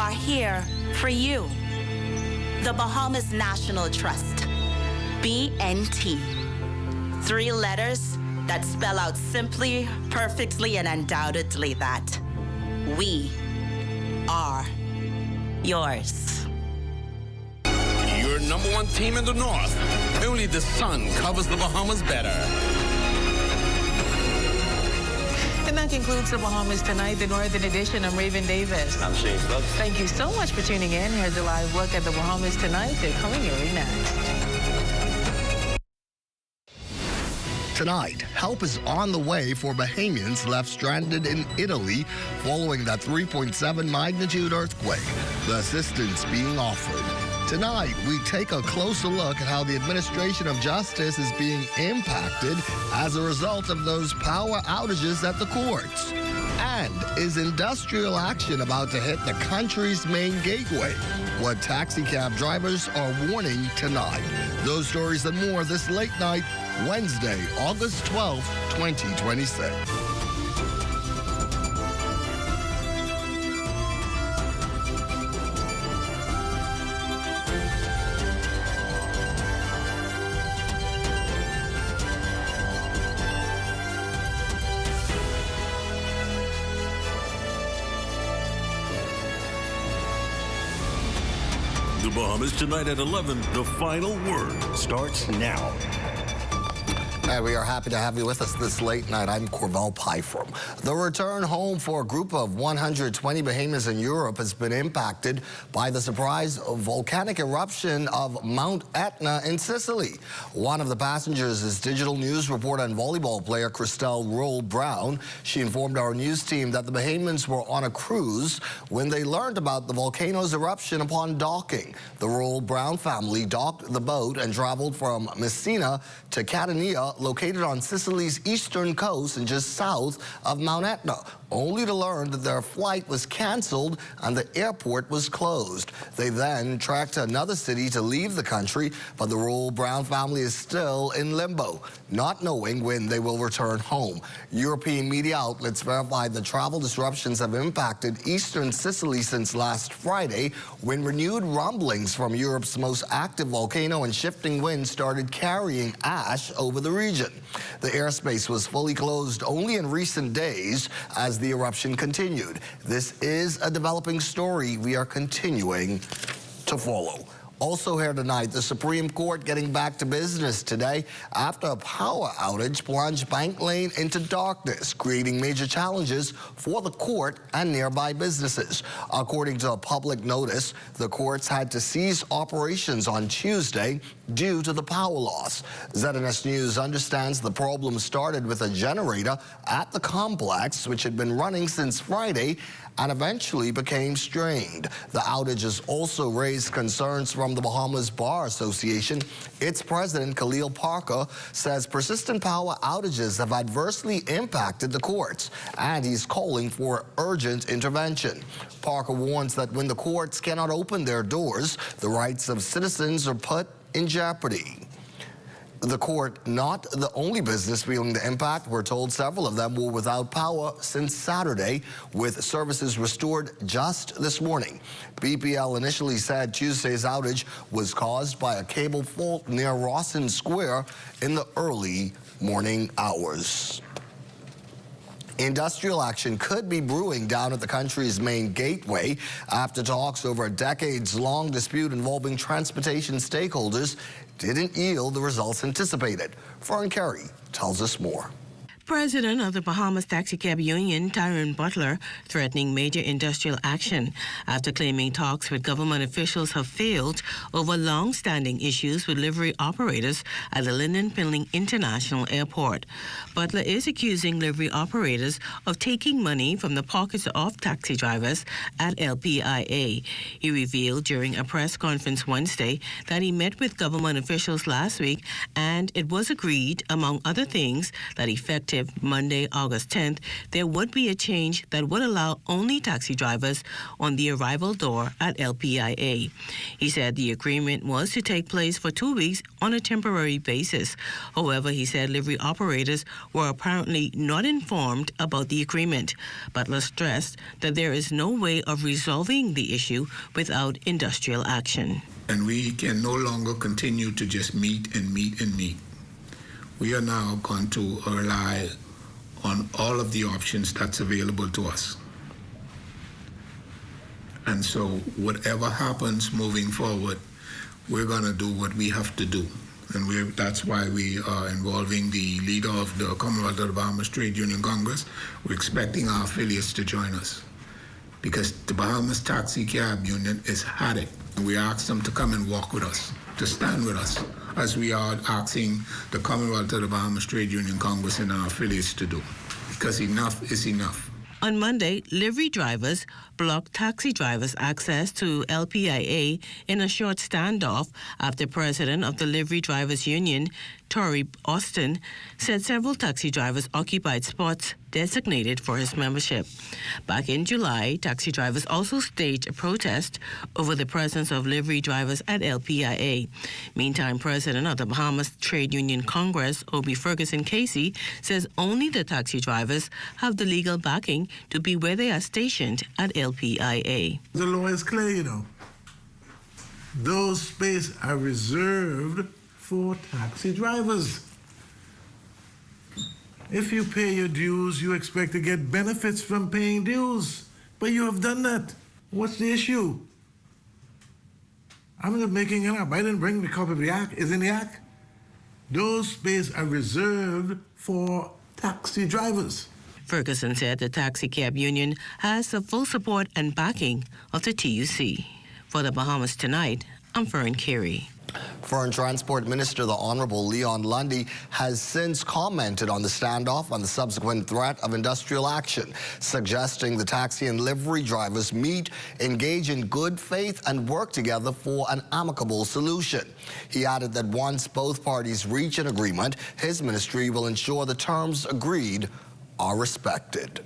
are here for you. The Bahamas National Trust, BNT. 3 letters that spell out simply, perfectly, and undoubtedly that we are yours. Your #1 team in the North. Only the sun covers the Bahamas better. And that concludes the Bahamas Tonight, the Northern Edition. I'm Raven Davis. I'm Shane Brooks. Thank you so much for tuning in. Here's a live look at the Bahamas Tonight. They're coming your way next. Tonight, help is on the way for Bahamians left stranded in Italy following that 3.7 magnitude earthquake. The assistance being offered. Tonight, we take a closer look at how the administration of justice is being impacted as a result of those power outages at the courts. And is industrial action about to hit the country's main gateway? What taxi cab drivers are warning tonight. Those stories and more this late night, Wednesday, August 12th, 2026. The Bahamas Tonight at 11. The final word starts now. Hey, we are happy to have you with us this late night. I'm Corval Pyfrom. The return home for a group of 120 Bahamians in Europe has been impacted by the surprise volcanic eruption of Mount Etna in Sicily. One of the passengers is digital news reporter and volleyball player Christelle Roll Brown. She informed our news team that the Bahamians were on a cruise when they learned about the volcano's eruption upon docking. The Roll Brown family docked the boat and traveled from Messina to Catania, located on Sicily's eastern coast and just south of Mount Etna, only to learn that their flight was canceled and the airport was closed. They then tracked to another city to leave the country, but the Roll Brown family is still in limbo, not knowing when they will return home. European media outlets verified the travel disruptions have impacted eastern Sicily since last Friday, when renewed rumblings from Europe's most active volcano and shifting winds started carrying ash over the region. The airspace was fully closed only in recent days as the eruption continued. This is a developing story we are continuing to follow. Also here tonight, the Supreme Court getting back to business today after a power outage plunged Bank Lane into darkness, creating major challenges for the court and nearby businesses. According to a public notice, the courts had to cease operations on Tuesday due to the power loss. ZNS News understands the problem started with a generator at the complex, which had been running since Friday and eventually became strained. The outages also raised concerns from the Bahamas Bar Association. Its president, Khalil Parker, says persistent power outages have adversely impacted the courts, and he's calling for urgent intervention. Parker warns that when the courts cannot open their doors, the rights of citizens are put in jeopardy. The court, not the only business feeling the impact. We're told several of them were without power since Saturday, with services restored just this morning. BPL initially said Tuesday's outage was caused by a cable fault near Rawson Square in the early morning hours. Industrial action could be brewing down at the country's main gateway after talks over a decades-long dispute involving transportation stakeholders didn't yield the results anticipated. Fern Carey tells us more. President of the Bahamas Taxicab Union, Tyrone Butler, threatening major industrial action after claiming talks with government officials have failed over long-standing issues with livery operators at the Lynden Pinling International Airport. Butler is accusing livery operators of taking money from the pockets of taxi drivers at LPIA. He revealed during a press conference Wednesday that he met with government officials last week and it was agreed, among other things, that effective Effective Monday, August 10th, there would be a change that would allow only taxi drivers on the arrival door at LPIA. He said the agreement was to take place for 2 weeks on a temporary basis. However, he said livery operators were apparently not informed about the agreement. Butler stressed that there is no way of resolving the issue without industrial action. And we can no longer continue to just meet and meet and meet. We are now going to rely on all of the options that's available to us. And so whatever happens moving forward, we're going to do what we have to do. And that's why we are involving the leader of the Commonwealth of the Bahamas Trade Union Congress. We're expecting our affiliates to join us because the Bahamas Taxi Cab Union has had it. And we asked them to come and walk with us, to stand with us, as we are asking the Commonwealth of the Bahamas Trade Union Congress and our affiliates to do. Because enough is enough. On Monday, livery drivers blocked taxi drivers' access to LPIA in a short standoff after President of the Livery Drivers Union, Tory Austin, said several taxi drivers occupied spots designated for his membership. Back in July, taxi drivers also staged a protest over the presence of livery drivers at LPIA. Meantime, President of the Bahamas Trade Union Congress, Obi Ferguson Casey, says only the taxi drivers have the legal backing to be where they are stationed at LPIA. The law is clear, you know. Those spaces are reserved for taxi drivers. If you pay your dues, you expect to get benefits from paying dues. But you have done that. What's the issue? I'm not making it up. I didn't bring the copy of the act. It's in the act. Those spaces are reserved for taxi drivers. Ferguson said the Taxi Cab Union has the full support and backing of the TUC. For the Bahamas Tonight, I'm Fern Carey. Foreign Transport Minister, the Honorable Leon Lundy, has since commented on the standoff and the subsequent threat of industrial action, suggesting the taxi and livery drivers meet, engage in good faith, and work together for an amicable solution. He added that once both parties reach an agreement, his ministry will ensure the terms agreed are respected.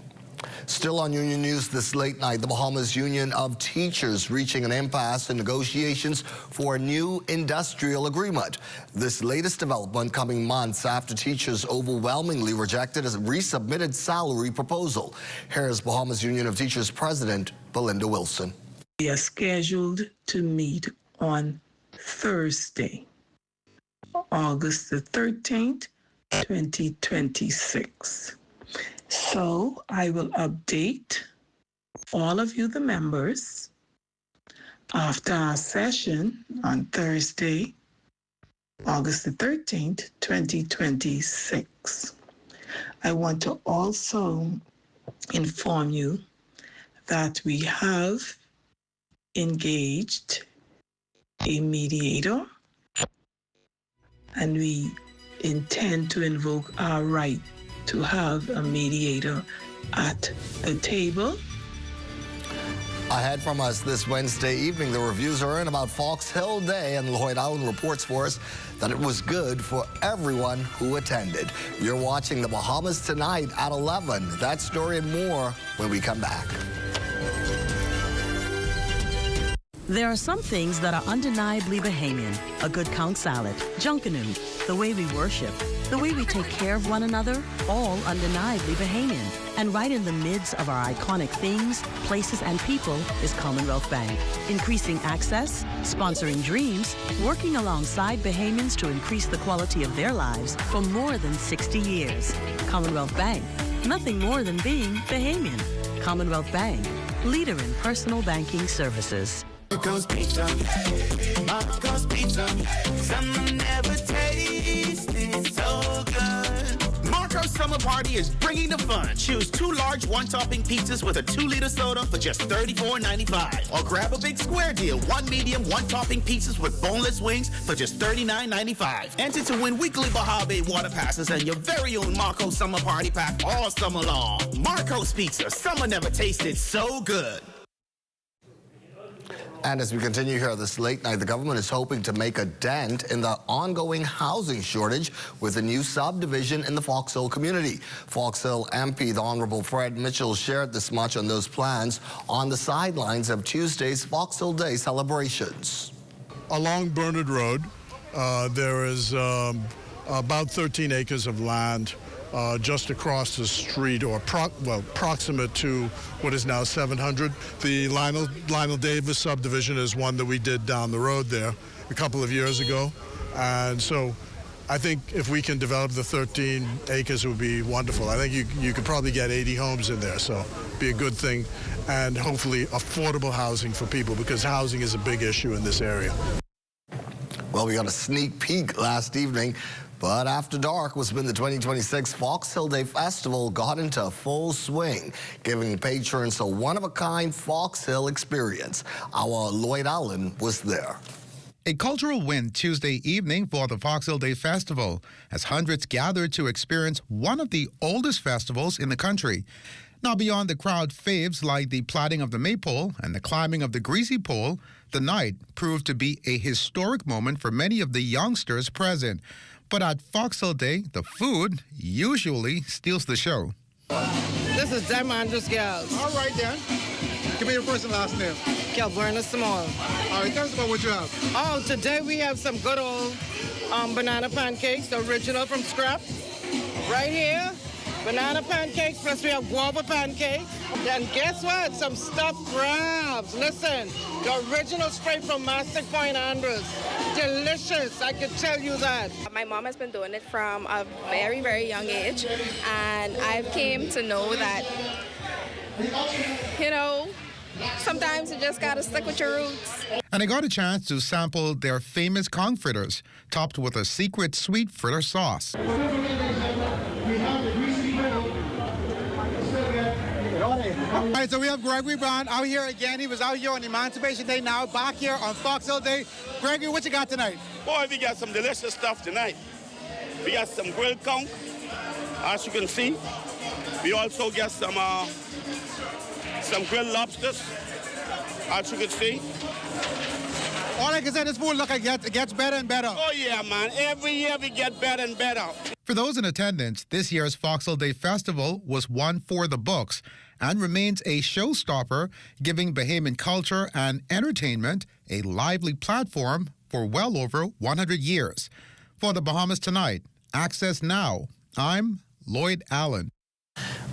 Still on Union News this late night, the Bahamas Union of Teachers reaching an impasse in negotiations for a new industrial agreement. This latest development coming months after teachers overwhelmingly rejected a resubmitted salary proposal. Here's Bahamas Union of Teachers President Belinda Wilson. We are scheduled to meet on Thursday, August the 13th, 2026. So I will update all of you, the members, after our session on Thursday, August the 13th, 2026. I want to also inform you that we have engaged a mediator and we intend to invoke our right to have a mediator at the table. Ahead from us this Wednesday evening, the reviews are in about Fox Hill Day, and Lloyd Allen reports for us that it was good for everyone who attended. You're watching the Bahamas Tonight at 11. That story and more when we come back. There are some things that are undeniably Bahamian. A good count salad, junkanoo, the way we worship, the way we take care of one another, all undeniably Bahamian. And right in the midst of our iconic things, places, and people is Commonwealth Bank. Increasing access, sponsoring dreams, working alongside Bahamians to increase the quality of their lives for more than 60 years. Commonwealth Bank, nothing more than being Bahamian. Commonwealth Bank, leader in personal banking services. Marco's Pizza, Marco's Pizza, some never tasted so good. Marco's Summer Party is bringing the fun. Choose 2 large one-topping pizzas with a 2-liter soda for just $34.95. Or grab a big square deal, 1 medium, 1-topping pizzas with boneless wings for just $39.95. Enter to win weekly Baja Bay water passes and your very own Marco's Summer Party pack all summer long. Marco's Pizza, summer never tasted so good. And as we continue here this late night, the government is hoping to make a dent in the ongoing housing shortage with a new subdivision in the Fox Hill community. Fox Hill MP, the Honorable Fred Mitchell, shared this much on those plans on the sidelines of Tuesday's Fox Hill Day celebrations. Along Bernard Road, there is about 13 acres of land just across the street, or proximate to what is now 700. The Lionel Davis subdivision is one that we did down the road there a couple of years ago. And so I think if we can develop the 13 acres, it would be wonderful. I think you could probably get 80 homes in there, so be a good thing. And hopefully affordable housing for people, because housing is a big issue in this area. Well, we got a sneak peek last evening, but after dark was when the 2026 Fox Hill Day Festival got into full swing, giving patrons a one-of-a-kind Fox Hill experience. Our Lloyd Allen was there. A cultural win Tuesday evening for the Fox Hill Day Festival, as hundreds gathered to experience one of the oldest festivals in the country. Now, beyond the crowd faves like the plaiting of the maypole and the climbing of the greasy pole, the night proved to be a historic moment for many of the youngsters present. But at Fox Hill Day, the food usually steals the show. This is Dem Andrews Girls. All right, then. Give me your first and last name. Calverna Small. All right, tell us about what you have. Oh, today we have some good old banana pancakes, the original from scrap. Right here, banana pancakes, plus we have guava pancakes. And guess what? Some stuffed crabs. Listen, the original straight from Mastic Point, Andrews. Delicious, I can tell you that. My mom has been doing it from a very, very young age, and I've came to know that, you know, sometimes you just gotta stick with your roots. And I got a chance to sample their famous conch fritters, topped with a secret sweet fritter sauce. All right, so we have Gregory Brown out here again. He was out here on Emancipation Day, now back here on Fox Hill Day. Gregory, what you got tonight? Boy, we got some delicious stuff tonight. We got some grilled conch, as you can see. We also get some grilled lobsters, as you can see. All I can say, this food it gets better and better. Oh yeah, man. Every year we get better and better. For those in attendance, this year's Fox Hill Day Festival was one for the books and remains a showstopper, giving Bahamian culture and entertainment a lively platform for well over 100 years. For the Bahamas Tonight, Access Now, I'm Lloyd Allen.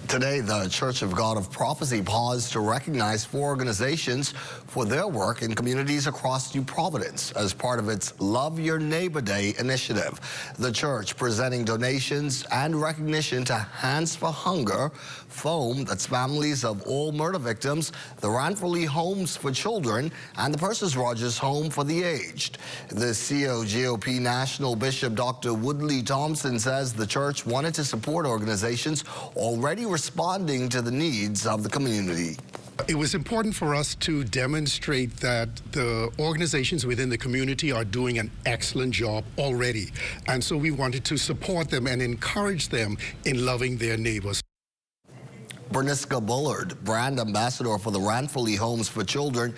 Today, the Church of God of Prophecy paused to recognize 4 organizations for their work in communities across New Providence as part of its Love Your Neighbor Day initiative. The church presenting donations and recognition to Hands for Hunger, Foam, that's families of all murder victims, the Ranfurly Homes for Children, and the Persis Rogers Home for the Aged. The COGOP National Bishop Dr. Woodley Thompson says the church wanted to support organizations already responding to the needs of the community. It was important for us to demonstrate that the organizations within the community are doing an excellent job already. And so we wanted to support them and encourage them in loving their neighbors. Berniska Bullard, brand ambassador for the Ranfurly Homes for Children,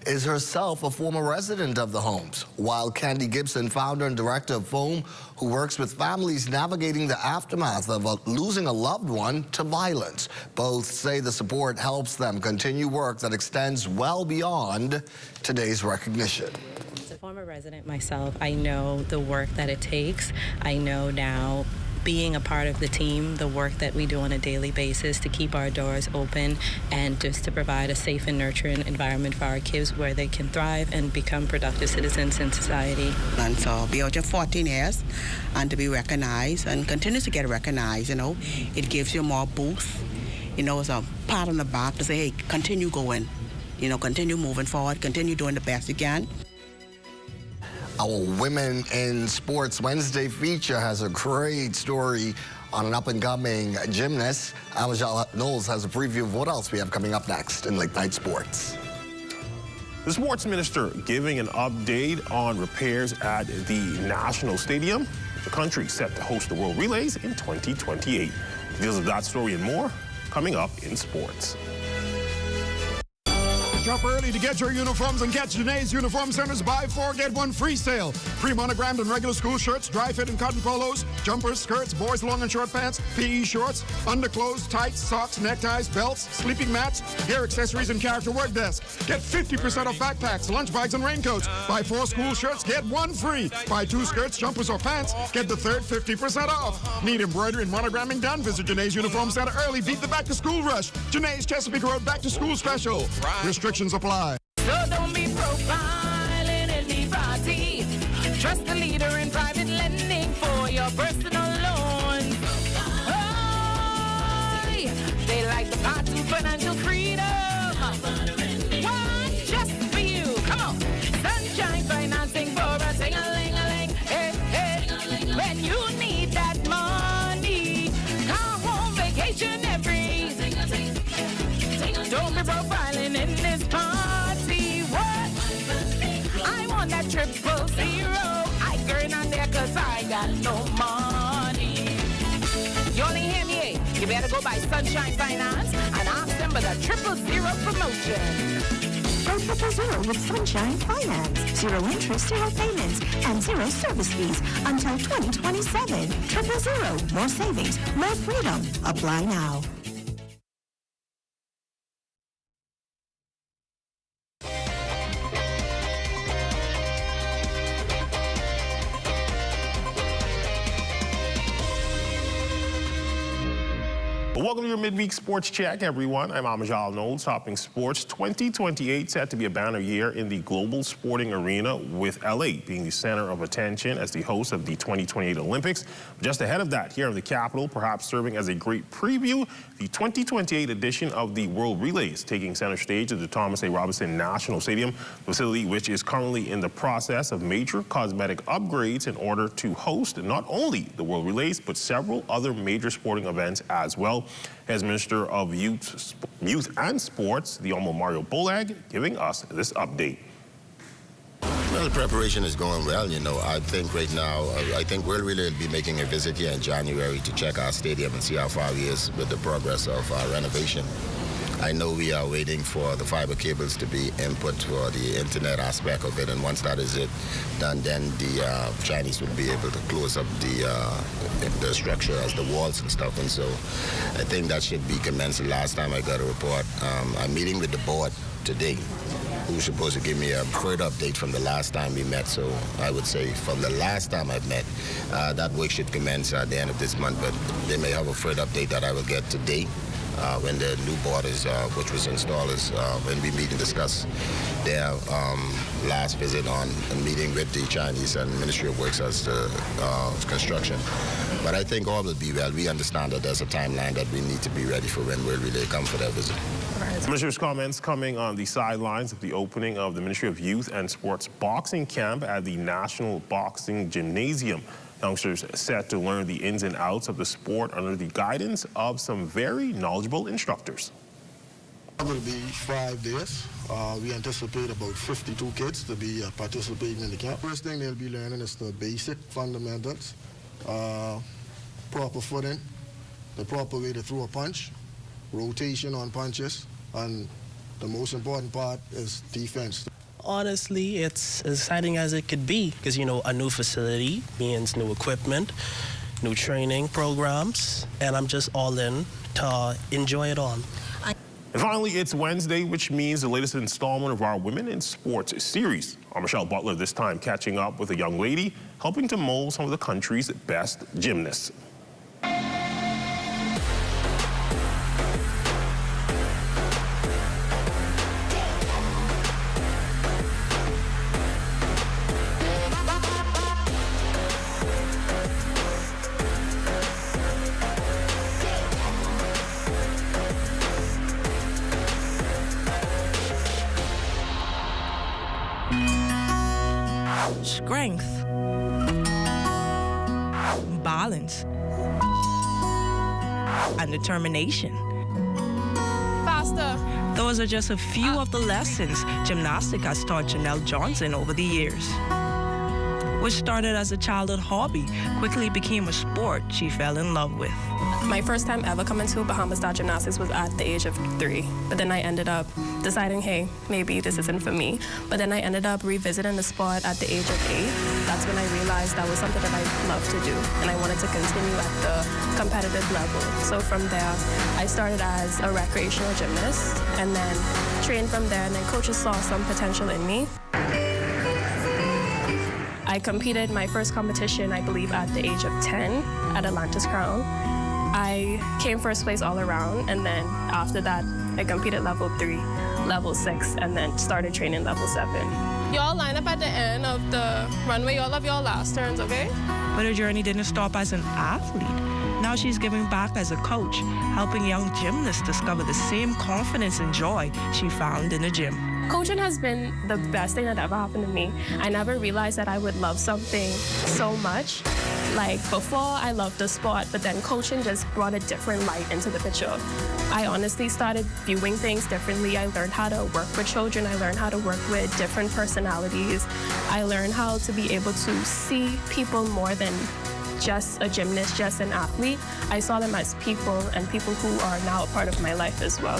is herself a former resident of the homes, while Candy Gibson, founder and director of Foam, who works with families navigating the aftermath of losing a loved one to violence. Both say the support helps them continue work that extends well beyond today's recognition. As a former resident myself, I know the work that it takes. I know now, being a part of the team, the work that we do on a daily basis to keep our doors open and just to provide a safe and nurturing environment for our kids where they can thrive and become productive citizens in society. And so be out here 14 years and to be recognized and continue to get recognized, you know, it gives you more boost. You know, it's a pat on the back to say, hey, continue going, you know, continue moving forward, continue doing the best you can. Our Women in Sports Wednesday feature has a great story on an up-and-coming gymnast. Amajal Knowles has a preview of what else we have coming up next in Late Night Sports. The sports minister giving an update on repairs at the National Stadium. The country set to host the World Relays in 2028. Details of that story and more coming up in sports. Shop early to get your uniforms and catch Janae's Uniform Center's buy 4 get 1 free sale. Pre-monogrammed and regular school shirts, dry fit and cotton polos, jumpers, skirts, boys long and short pants, PE shorts, underclothes, tights, socks, neckties, belts, sleeping mats, hair accessories, and character work desk. Get 50% off backpacks, lunch bags, and raincoats. Buy 4 school shirts, get 1 free. Buy 2 skirts, jumpers, or pants, get the third 50% off. Need embroidery and monogramming done? Visit Janae's Uniform Center early. Beat the back-to-school rush. Janae's Chesapeake Road back-to-school special. Restrictions apply. So don't be profiling anybody. Trust the leader in private lending for your personal loans. Oh, they like the path to financial freedom. What? Just for you. Come on. Sunshine financing for a sing-a-ling-a-ling. Hey, hey. When you need that money, come home vacation every. Don't be profiling in this party. What? I want that 000. I girl on there cause I got no money. You only hear me, eh? You better go by Sunshine Finance and ask them for the 000 promotion. Go 000 with Sunshine Finance. 0 interest, 0 payments, and 0 service fees until 2027. 000. More savings, more freedom. Apply now. Welcome to your midweek sports check, everyone. I'm Amajal Knowles, topping sports. 2028 set to be a banner year in the global sporting arena, with LA being the center of attention as the host of the 2028 Olympics. Just ahead of that, here in the capital, perhaps serving as a great preview, the 2028 edition of the World Relays taking center stage at the Thomas A. Robinson National Stadium, facility which is currently in the process of major cosmetic upgrades in order to host not only the World Relays, but several other major sporting events as well. As Minister of Youth and Sports, the Honorable Mario Bolag, giving us this update. Well, the preparation is going well. You know, I think right now, I think World Relay will be making a visit here in January to check our stadium and see how far he is with the progress of our renovation. I know we are waiting for the fiber cables to be input for the internet aspect of it, and once that is done, then the Chinese will be able to close up the structure as the walls and stuff, and so I think that should be commenced. The last time I got a report, I'm meeting with the board today, who's supposed to give me a further update from the last time we met. So I would say from the last time I've met, that work should commence at the end of this month, but they may have a further update that I will get today. When the new board is, which was installed, is when we meet and discuss their last visit on a meeting with the Chinese and Ministry of Works as to construction. But I think all will be well. We understand that there's a timeline that we need to be ready for when World Relay comes for their visit. The Minister's comments coming on the sidelines of the opening of the Ministry of Youth and Sports boxing camp at the National Boxing Gymnasium. Youngsters set to learn the ins and outs of the sport under the guidance of some very knowledgeable instructors. It will be 5 days. We anticipate about 52 kids to be participating in the camp. First thing they'll be learning is the basic fundamentals, proper footing, the proper way to throw a punch, rotation on punches, and the most important part is defense. Honestly, it's as exciting as it could be because, you know, a new facility means new equipment, new training programs, and I'm just all in to enjoy it all. And finally, it's Wednesday, which means the latest installment of our Women in Sports series. I'm Michelle Butler, this time catching up with a young lady helping to mold some of the country's best gymnasts. Strength, balance, and determination. Faster. Those are just a few of the lessons gymnastics has taught Janelle Johnson over the years. What started as a childhood hobby quickly became a sport she fell in love with. My first time ever coming to Bahamas Gymnastics was at the age of 3. But then I ended up deciding, hey, maybe this isn't for me. But then I ended up revisiting the sport at the age of 8. That's when I realized that was something that I loved to do, and I wanted to continue at the competitive level. So from there, I started as a recreational gymnast, and then trained from there, and then coaches saw some potential in me. I competed my first competition, I believe, at the age of 10 at Atlantis Crown. I came first place all around, and then after that, I competed level 3, level 6, and then started training level 7. Y'all line up at the end of the runway. Y'all have your last turns, okay? But her journey didn't stop as an athlete. Now she's giving back as a coach, helping young gymnasts discover the same confidence and joy she found in the gym. Coaching has been the best thing that ever happened to me. I never realized that I would love something so much. Like before, I loved the sport, but then coaching just brought a different light into the picture. I honestly started viewing things differently. I learned how to work with children. I learned how to work with different personalities. I learned how to be able to see people more than just a gymnast, just an athlete. I saw them as people, and people who are now a part of my life as well.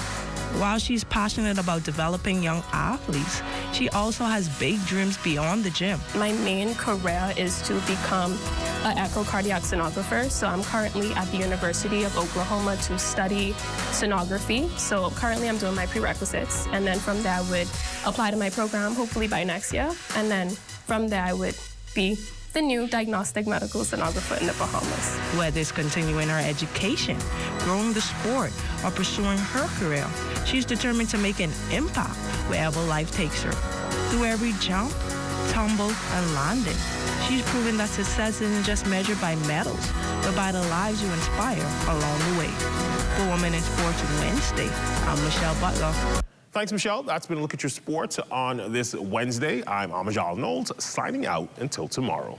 While she's passionate about developing young athletes, she also has big dreams beyond the gym. My main career is to become an echocardiac sonographer. So I'm currently at the University of Oklahoma to study sonography. So currently I'm doing my prerequisites, and then from there I would apply to my program hopefully by next year. And then from there I would be the new diagnostic medical sonographer in the Bahamas. Whether it's continuing her education, growing the sport, or pursuing her career, she's determined to make an impact wherever life takes her. Through every jump, tumble, and landing, she's proven that success isn't just measured by medals, but by the lives you inspire along the way. For Women in Sports Wednesday, I'm Michelle Butler. Thanks, Michelle. That's been a look at your sports on this Wednesday. I'm Amajal Knowles, signing out until tomorrow.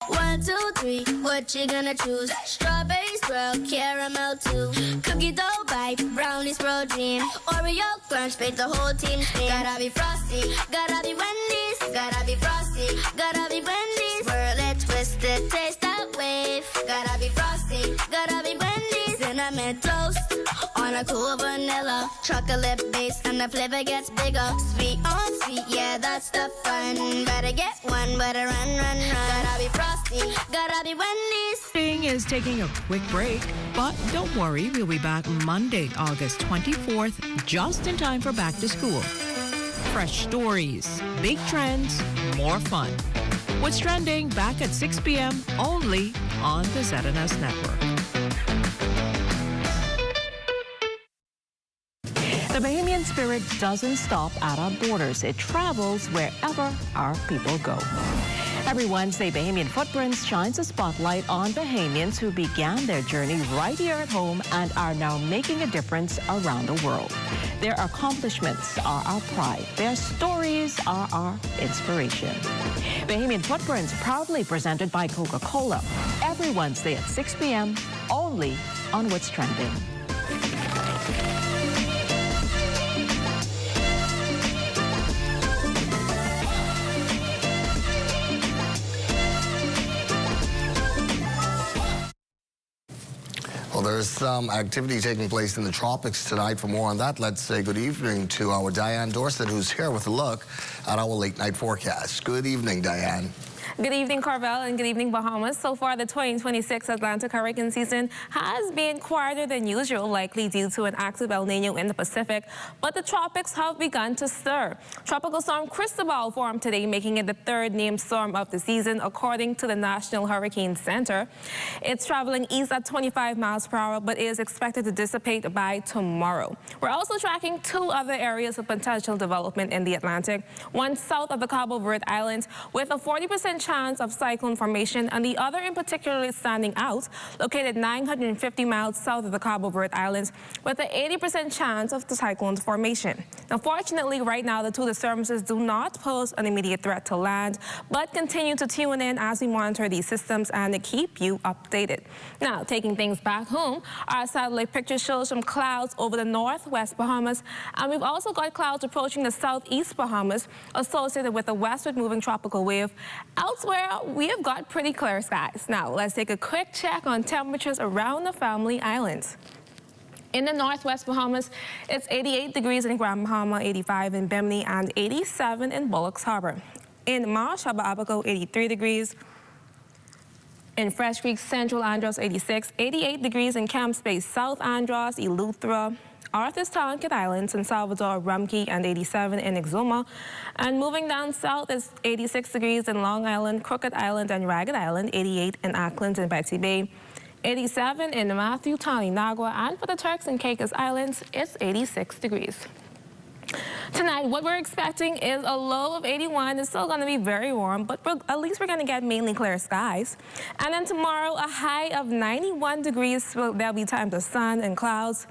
1, 2, 3, what you gonna choose? Strawberry swirl, caramel too. Cookie dough bite, brownies protein. Oreo crunch, make the whole team scream. Gotta be frosty, gotta be Wendy's. Gotta be frosty, gotta be Wendy's. Swirl it, twist it, taste that wave. Gotta be frosty, gotta be Wendy's. Cinnamon toast on a cool vanilla. Chocolate base and the flavor gets bigger. Sweet on sweet, yeah, that's the fun. Better get one, better run, run, run. Gotta be frosty, gotta be Wendy's. Thing is taking a quick break, but don't worry, we'll be back Monday, August 24th, just in time for back to school. Fresh stories, big trends, more fun. What's trending back at 6 p.m. only on the ZNS Network. The Bahamian spirit doesn't stop at our borders. It travels wherever our people go. Every Wednesday, Bahamian Footprints shines a spotlight on Bahamians who began their journey right here at home and are now making a difference around the world. Their accomplishments are our pride. Their stories are our inspiration. Bahamian Footprints proudly presented by Coca-Cola every Wednesday at 6 p.m. only on What's Trending. Well, there's some activity taking place in the tropics tonight. For more on that, let's say good evening to our Diane Dorset, who's here with a look at our late night forecast. Good evening, Diane. Good evening, Carvel, and good evening, Bahamas. So far, the 2026 Atlantic hurricane season has been quieter than usual, likely due to an active El Nino in the Pacific, but the tropics have begun to stir. Tropical storm Cristobal formed today, making it the third named storm of the season, according to the National Hurricane Center. It's traveling east at 25 miles per hour, but is expected to dissipate by tomorrow. We're also tracking two other areas of potential development in the Atlantic, one south of the Cabo Verde Islands, with a 40% chance of cyclone formation, and the other in particular is standing out, located 950 miles south of the Cabo Verde Islands, with an 80% chance of the cyclone's formation. Now, fortunately, right now, the two disturbances do not pose an immediate threat to land, but continue to tune in as we monitor these systems and keep you updated. Now, taking things back home, our satellite picture shows some clouds over the northwest Bahamas, and we've also got clouds approaching the southeast Bahamas associated with a westward moving tropical wave. Elsewhere, we have got pretty clear skies. Now, let's take a quick check on temperatures around the Family Islands. In the northwest Bahamas, it's 88 degrees in Grand Bahama, 85 in Bimini, and 87 in Bullocks Harbor. In Marsh, Abaco, 83 degrees. In Fresh Creek, Central Andros, 86, 88 degrees in Camp Space, South Andros, Eleuthera, Arthur's Town, Kit Island, San Salvador, Rumkey, and 87 in Exuma. And moving down south is 86 degrees in Long Island, Crooked Island, and Ragged Island, 88 in Auckland and Betsy Bay, 87 in Matthew, Nagua, and for the Turks and Caicos Islands, it's 86 degrees. Tonight, what we're expecting is a low of 81. It's still going to be very warm, but at least we're going to get mainly clear skies. And then tomorrow, a high of 91 degrees. There'll be times of sun and clouds,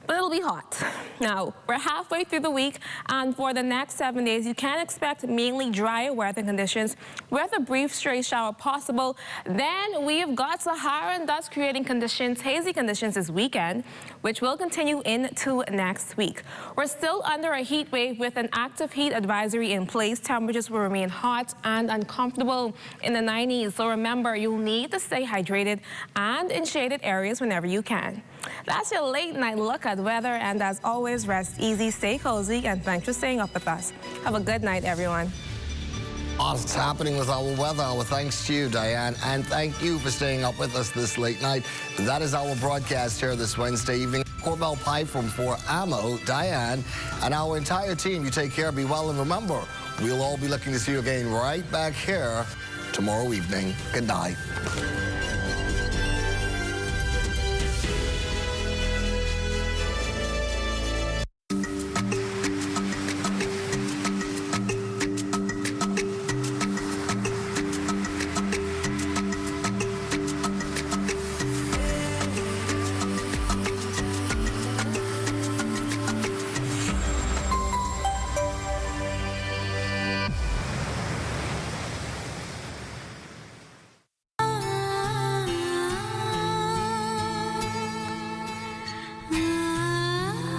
but it'll be hot. Now, we're halfway through the week, and for the next 7 days, you can expect mainly drier weather conditions with a brief stray shower possible. Then we've got Saharan dust creating conditions, hazy conditions this weekend, which will continue into next week. We're still under a heat wave with an active heat advisory in place. Temperatures will remain hot and uncomfortable in the 90s. So remember, you'll need to stay hydrated and in shaded areas whenever you can. That's your late night look at weather, and as always, rest easy, stay cozy, and thanks for staying up with us. Have a good night, everyone. What's happening with our weather? Our thanks to you, Diane, and thank you for staying up with us this late night. That is our broadcast here this Wednesday evening. Corbell Pye for Amo, Diane, and our entire team. You take care, be well, and remember, we'll all be looking to see you again right back here tomorrow evening. Good night.